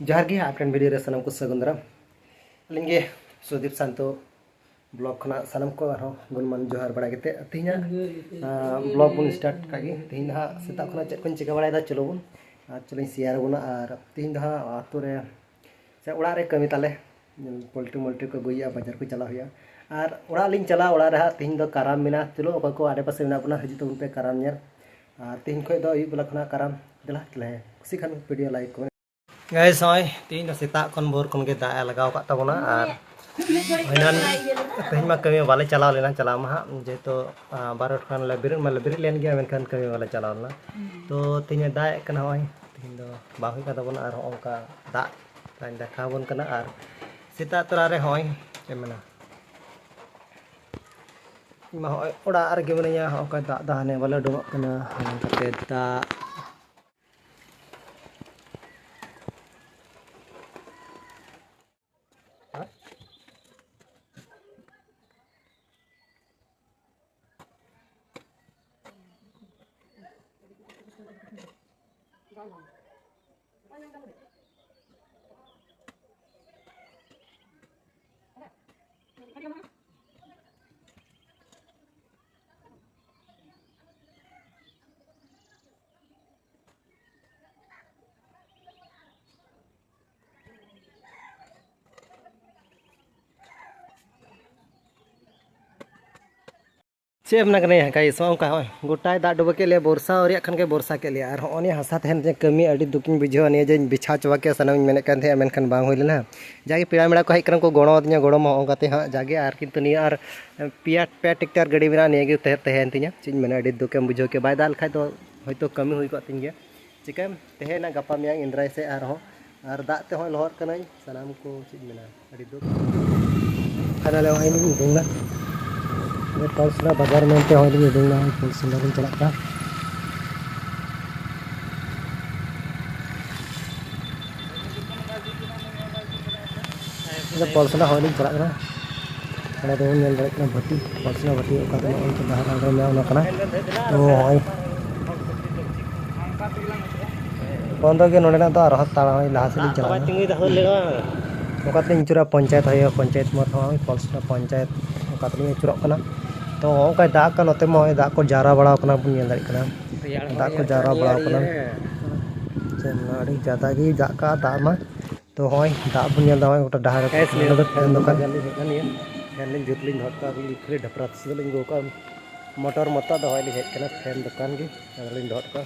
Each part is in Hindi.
जहर गे आपन वीडियो रे सनम को सगुंदरा लिंगे सुदीप शांतो ब्लॉग खना सनम को गुणमान जोहार बड़ा गते तिना ब्लॉग बुन स्टार्ट कागे तिन हा सेता खना चेक कोन चिका बड़ा चलो बुन चलो शेयर बुन और तिन हा आतो रे से उड़ा रे कमी ताले पोल्ट्री को गुइया बाजार को चला हुआ और उड़ा लिंग चला उड़ा रे तिन दो काराम मिना चलो अको को आडे पासे मिना बुना हजू तो उन पे काराम नेर तिन खय दो युग लखना काराम दिला तले खुशी खान वीडियो लाइक को गाइस होय तीन दो सेता कोन भोर कोन के दा लगाव का तबना और हनन तेहन मा कमी वाले चलाव लेना चला मा जे तो 12 खान लबिर लेन गया मेनखान कमी वाले चलाव ना तो तीन दा कना होय तीन दो बाहुई का तबना और ओंका दा तान देखा बन कना और सेता तोरा रे होय के मना मा होय ओड़ा आर गे मनिया ओंका दा दाने वाले डो कना कते दा चेम नगने गाइस ओंका होय गोटाय दा डुबा के ले बोरसा और खन के बोरसा के ले और होनी हसा थेन जे कमी अडी दुकिन बुझो ने जे बिछा चवा के सनम मेने कान थे मेनखान बांग होय लेना जागे पिड़ा मेड़ा को हेकरन को गणो दिया गड़ो म ओंका ते हा जागे आर किंतु नि आर पिया पे ट्रैक्टर गाड़ी बिना ने गे तहेन तिया चिन मेने अडी दुकेम बुझो के बाय दाल खाय तो होयतो कमी हुई को तिन गे चिकम तेहेना गपा मियां इंद्राय से आर दा ते होय लहर कनाई सलाम को चिन मेना अडी दुक खाना ले होय नि दुंगा पल्सना बाजार में ते होय दुंगा पल्सना बन चला का पल्सना होय चला कना अरे दो नेल रे कना भट्टी पल्सना भट्टी का तो उनके बाहर में ना कना तो होय बंद के नोडे ना तो रहत ताला होय लाहा से चला तिंगी दा होय लेगा ओकाते चुरा पंचायत होय पंचायत मत होय पल्सना पंचायत ओकाते चुरा कना तो ओंका दा का नते मोय दा को जारा बड़ा अपना बुन नेल दाड़ी कना दा को जारा बड़ा अपना चेनाड़ी ज्यादा गी दा का दा मा तो होय दा बुन नेल दा होय ओटा डहार के फैन दुकान जल्दी हेकनिया फैन जुतलिन हटका भी फ्री ढपरा सिलिन गो का मोटर मता दा होय हेक कना फैन दुकान गी अगलिन डॉट का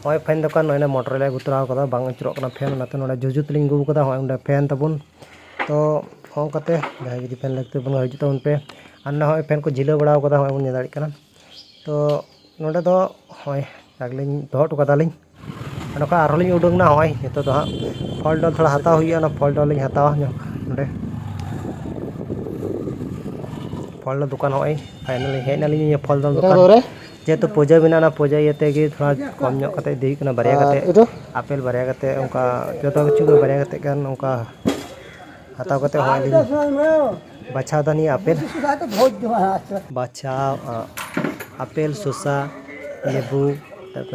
होय फैन दुकान होय मोटर ले गुतराव कदा बांग चुरो कना फैन नते नोडे जुजुतलिन गो कदा होय उंडे फैन तबुन तो ओंकाते जहां जदी फैन लगते बन हजू तो उन पे अन्ना होय फैन को झिला बड़ा कदा होय बुन दाड़ी कना तो नोडे दो होय लागलिन दोट कदालिन नोका आरलिन उडुंगना होय नितो दो हा फल डॉल थोड़ा हता हुई ना फल डॉल लिन हतावा नोडे फल दुकान होय फाइनली हेनालिन फल डॉल दुकान जेतो पूजा बिना ना पूजा येते गे थोड़ा कम ᱧᱚᱜ कते देई कना बारिया कते आपेल बारिया कते उनका जतो किछु बारिया कते गान उनका हताव कते होय बाछा दानी आपेल बाछा आपेल सोसा लेबू तब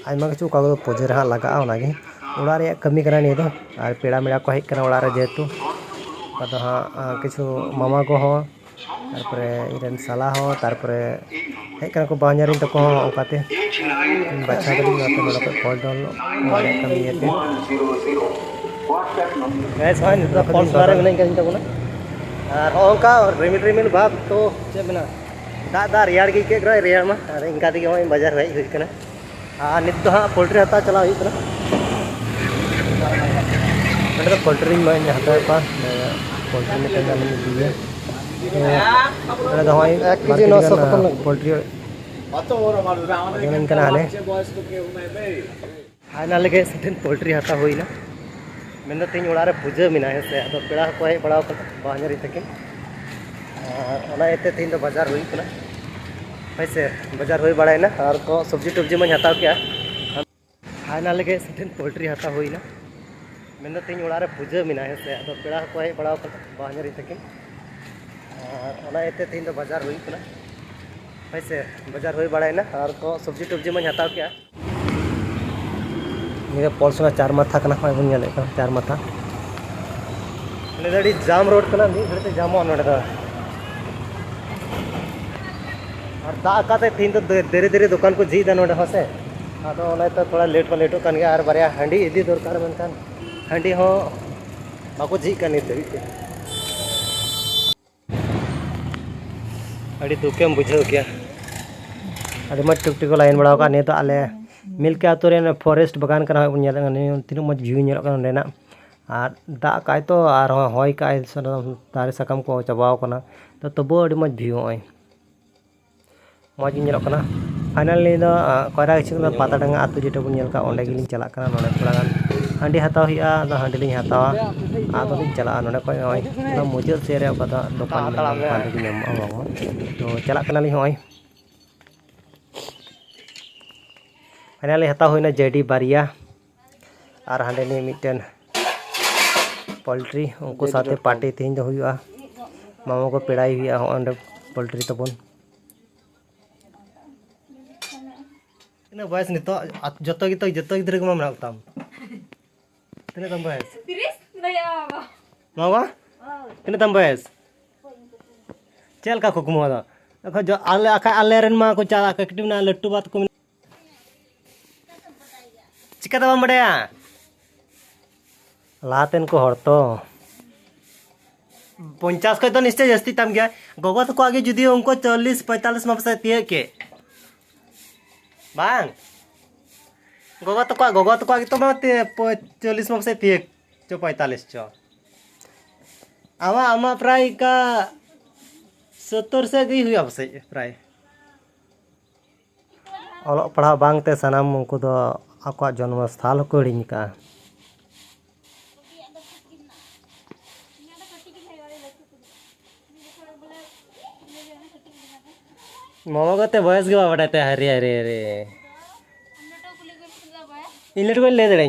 आयमा किछु का पूजा रे लगा ओनागे उड़ा रे कमी करा नि दो और पेड़ा मेड़ा को हेक कना उड़ा रे जेतु अदो हा किछु मामा को हो तारपरे इरन साला हो तारपरे हेक कना को बाह냐रिन तको ओकाते बाछा दानी नाते नोडा को फल डॉल कमी येते गैस होय नितो फल बारे में नहीं तबना और ओंका रिमिल भाग तो चे बना दा दा रियाड़ गे के रियाड़ मा और इनका दिगे होय बाजार हेज हुई कना आ नित दो हा पोल्ट्री हता चला हुई कना नोडे तो पोल्ट्री मा हता पा पोल्ट्री में कना में दिए तो नोडे होय 1 केजी 950 पोल्ट्री इनका हाले फाइनल के सेटन पोल्ट्री हता हुई ना मेन तीन ओड़ा पूजा मेना है से अदो पेड़ा को हेज बड़ा बाहरी तकिन तीन बाजार होना वैसे बाजार हो बड़ाना और को सब्जी टब्जी मैं हताव किया फाइनल के सेठन पोल्ट्री हताव होना मेन तीन ओड़ा पूजा मेना है से अदो पेड़ा को हेज बड़ा बाहरी तकिन तीन बाजार होना वैसे बाजार हो बड़ाना और को सब्जी टब्जी मैं हताव किया ये पॉल्सना चार माथा बन चार माथा जाम रोड करना घड़ी जामो और दाते तीन तो धीरे धीरे दुकान को झीदा ना से अद थोड़ा लेट को लेटो और बारे हांडी इदी दरकार मेनखान हांडी हो बाको झीक धीरे अड़ी दुखेम बुझाव किया अड़ी मज टुक टुक लाइन बड़ा नहीं तो आले मिल्के आतु फॉरेस्ट बगान तीन मज व्यू नेना और दा का तो और हय का दारे साकाम को चाबावना तो तबु अड़ी मज व्यू मज फाइनली कयरा किसी पाताडांगा आतु जेटा बन अंडे चला थोड़ा हांडी हताव हांडी हतावा आदि चला ना मुचाद से दुकान तो चला हय फाइनली हताव होना जेडी बारिया और हांडे मिट्टन पोल्ट्री उनको साथे पार्टी तीन दो हुआ मामा को पेड़ाई हुआ अंडे पोल्ट्री तबन तीन बयस नित जो गिद्रे को मना तम तीन तम बयस मामा तीन तम बयस चल का कुकुम जो आले आले मा को चला कटिव ना लट्टू बात को चिका तब बड़ा लातेन को हर तो 50 खो तो निश्चय जस्ती तम गया गगो तो आगे जुदी उनको 40-45 मापसे तीय के बांग गगो तो आगे तो 40 मापसे तीय चो 45 चो आमा प्राय का 70 से गई हुई आपसे प्राय ऑल पढ़ा बांगते सनाम उनको तो आपका जन्मस्थल को हिड़ी का मामा को बयस के बाटे हरे हरे हरे इनलेट को ले दे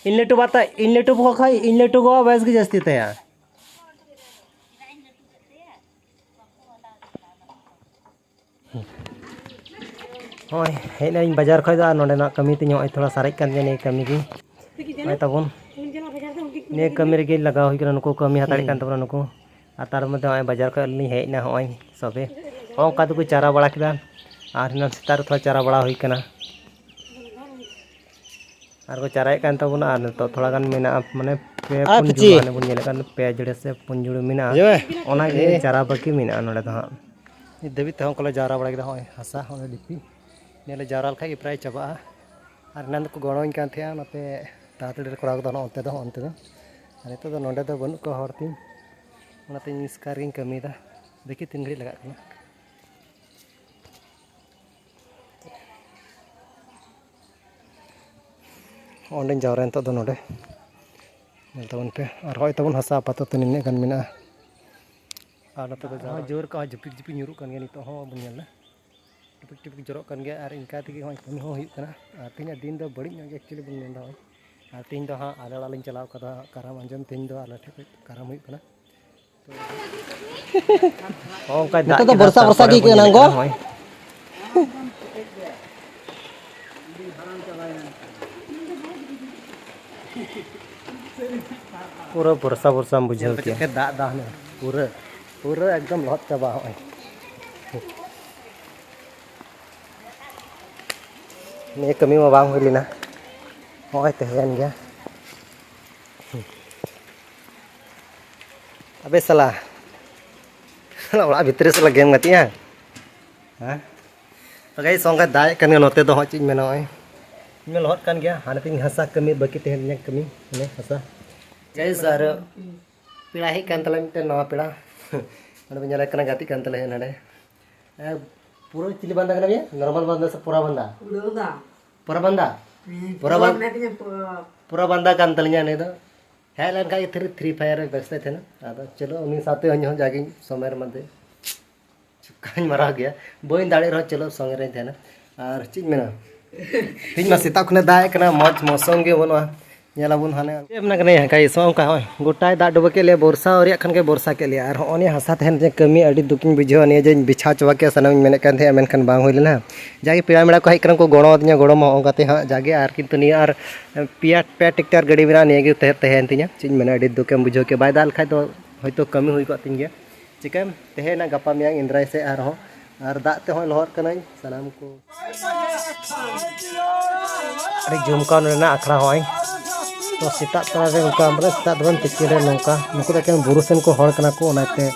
इनलेट बात इनलेट को खाई इनलेट को बयस की जास्ती तया हाँ हेना बाजार खो ना कमी तीन थोड़ा सारेज नहीं कमी की तबन नहीं कमी रे लगा नुक कमी हताड़े नुक और तार मध्य बाजार खो हेना हमें सबे का तो चारा बड़ा किया और सेता थोड़ा चारा बड़ा होना और को चाराए तबना तो थोड़ा गान मेना माने पे जड़े से पुन जुड़े मेना चारा बाकी मेना ना तो हाँ दबी तेज को जावरा बड़ा किया हमें हसा डिपी ने जावरा लखा प्राय चाबा और ना को गड़ों ताड़ाड़ी कड़ा को अंते नित नोडे बनू को हर तीन स्कार कमीदा देखी तीन घड़ी लगा अंडे जावरा नित नोडे तबन पे और हय तबन हसा आपातत निन्ने गान मेना और नते जोर का झुपिक झुपिक ᱧᱩᱨᱩᱜ ᱠᱟᱱ ᱜᱮᱭᱟ ᱱᱤᱛᱚᱜ ᱦᱚᱸ ᱵᱚᱱ ᱧᱮᱞ ᱫᱟ ᱴᱤᱯᱤᱠ ᱴᱤᱯᱤक ᱡᱚᱨᱚᱜ ᱠᱟᱱ ᱜᱮᱭᱟ ᱟᱨ ᱤᱱᱠᱟ ᱛᱮᱜᱮ ᱦᱚᱸ ᱠᱟᱹᱢᱤ ᱦᱚᱸ ᱦᱩᱭᱩᱜ ᱠᱟᱱᱟ ᱟᱨ ᱛᱮᱦᱮᱧᱟᱜ ᱫᱤᱱ ᱫᱚ ᱵᱟᱹᱲᱤᱡ ᱧᱚᱜ ᱜᱮ ᱮᱠᱪᱩᱭᱮᱞᱤ ᱵᱚᱱ ᱢᱮᱱ ᱫᱟ ᱟᱨ ᱛᱮᱦᱮᱧ ᱫᱚ ᱦᱟᱸᱜ ᱟᱞᱮ ᱚᱲᱟᱜ ᱞᱤᱧ ᱪᱟᱞᱟᱣ ᱠᱟᱫᱟ ᱠᱟᱨᱟᱢ ᱟᱸᱡᱚᱢ ᱛᱮᱦᱮᱧ ᱫᱚ ᱟᱞᱮ ᱴᱷᱮᱱ ᱠᱟᱨᱟᱢ ᱦᱩᱭᱩᱜ ᱠᱟᱱᱟ ᱛᱚ ᱚᱱᱠᱟ ᱫᱟᱜ ᱫᱚ ᱵᱚᱨᱥᱟ ᱵᱚᱨᱥᱟ ᱜᱮ ᱠᱟᱱᱟ ᱜᱚ पूरा बरसा बरसा बुझाव के दाग दाग पूरा पूरा एकदम लहत चाबा नहीं कमी में बांग हुई लेना हय तहन गया अबे साला ओड़ा भितर से गेम गतिया हाँ तो गई संगे दाग कन नोते दो चीज में मैं लहत कन गया हाँ तीन हसा कमी बाकी तहन कमी हसा गई सर पेड़ा हेज मिट्टन नवा पेड़ा ना गाती ना पूरा चिली बांधा भैया नॉर्मल बांधा से पूरा बांधा पूरा बांधा पूरा बंदा कान तलिया ने दो है लन का फ्री फायर व्यस्त थे ना आदो चलो उन्हीं साथे हन जागे समय मध्य चुकान मारा गया बइन दाड़े रह चलो संगे रे थे ना और चीज में ना तीन मा सेता खने दाए कना मौज मौसम के बनवा नेलाबुन हाने एमना कने काई सों का होय गोटाय दा डुब के ले बोरसा और खन के बोरसा के ले और होने हसा थेन जे कमी अडी दुकिन बुझो ने जे बिछा चवा के सनम मेने कान थे मेनखान बांग होइल ना जागे पेड़ा मेड़ा को हेक को गणो दिया गणो मा ओंगाते हा जागे आर किंतु नि आर पिया पे टेक्टर गाड़ी मेरा ने गे तहेन तिया चिन मेने अडी दुकेम बुझो के बाय दाल खाय तो होयतो कमी हुई को तिन गे चिकम तहेना गपा मियां इंद्राय से आर हो और दा ते हो लहर कनाई सलाम को अरे झुमका ना आखड़ा होय तो सेता तरा उनका मतलब सेता दबन तिकिरे नौका नुको के बुरु सेन को हड़ कना को ओनाते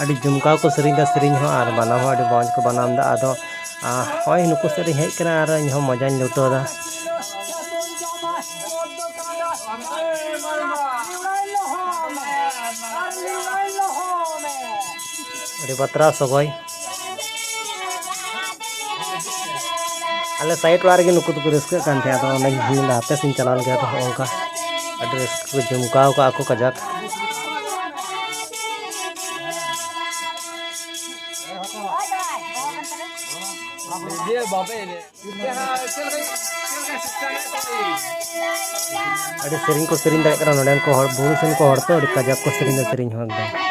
अडी झुमका को सरिंग दा सरिंग हो आर बनाम हो अडी बॉन्ज को बनाम दा आदो होय नुको सरिंग हेज कना आर इन हो मजान लुटो दा अडी बतरा सगोय अले साइड वार के नुको तो रस्क कान थे आदो नै हिंदा हाते सिन चलाल गया तो ओंका अड्रेस को झुमकाओ का आको कजाक अरे सेरिंग को सेरिंग दाय करा नोडन को हर बुरु सेन को हर तो अरे कजाक को सेरिंग दा सेरिंग हो एकदम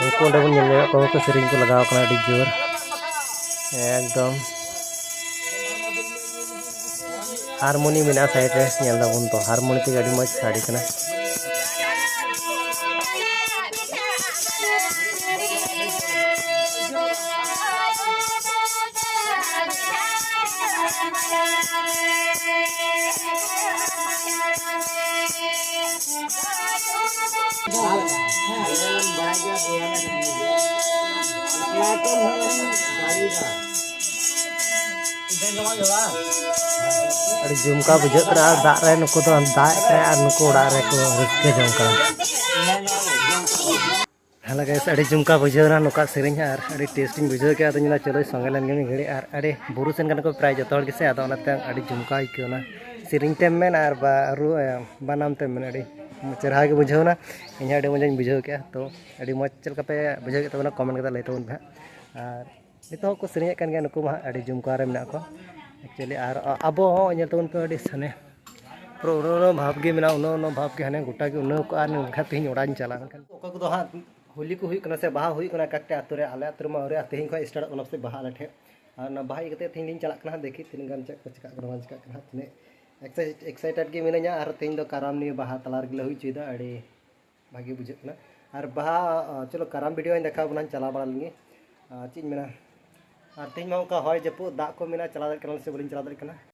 उनको डबल मिल को सेरिंग को लगाव कना अडी जोर एकदम हारमोनी मेना साइड रे नेल दाबुन तो हारमोनी ते अडी मज साड़ी कना अड़ी झुमका बुझे दाग रे नुको तो दाग और नुको उड़ा रे को रस्के झुमका हाला गाइस अड़ी झुमका बुझे नुका सेरिंग और अड़ी टेस्टिंग बुझे के आदो निला चलो संगे लन गे घड़ी और अड़ी बुरु सेन कन को प्राय जतो हड़ के से आदो ओनाते अड़ी झुमका इकना सेरिंग तेम मेन और बारू बनाम तेम मेन अड़ी चरहा के बुझे ना इन अड़ी मजान बुझे के तो अड़ी मज चल पे बुझे के तबना कमेंट कता लैतबन पे और नितो को सेरिंग कान गया नुको मा अड़ी झुमका रे मेना को एक्चुअली और अब तबन पे अड़ी सने प्रो भाव के मेना उनो भाव के हाने गोटा के उनो को आर खा तेहन ओड़ा चला ओका को हा होली को हुई कना से बाहा हुई कना काटे आतु रे आले आतु मा रे तेहन को स्टार्ट ओना से बाहा लठे और ना बाहा इकते तेहन दिन चला कना देखी तीन गान चक चका कना चका कना तने एक्साइटेड के मिनया और तेहन दो कराम नि बाहा तलार गिला हुई चीदा अड़ी भागी बुझे कना और बाहा चलो कराम वीडियो देखा बना चला बड़ा लगी चीज मेना और तेहन मा का होय जपो दा को मेना चला दर कना से बलिन चला दर कना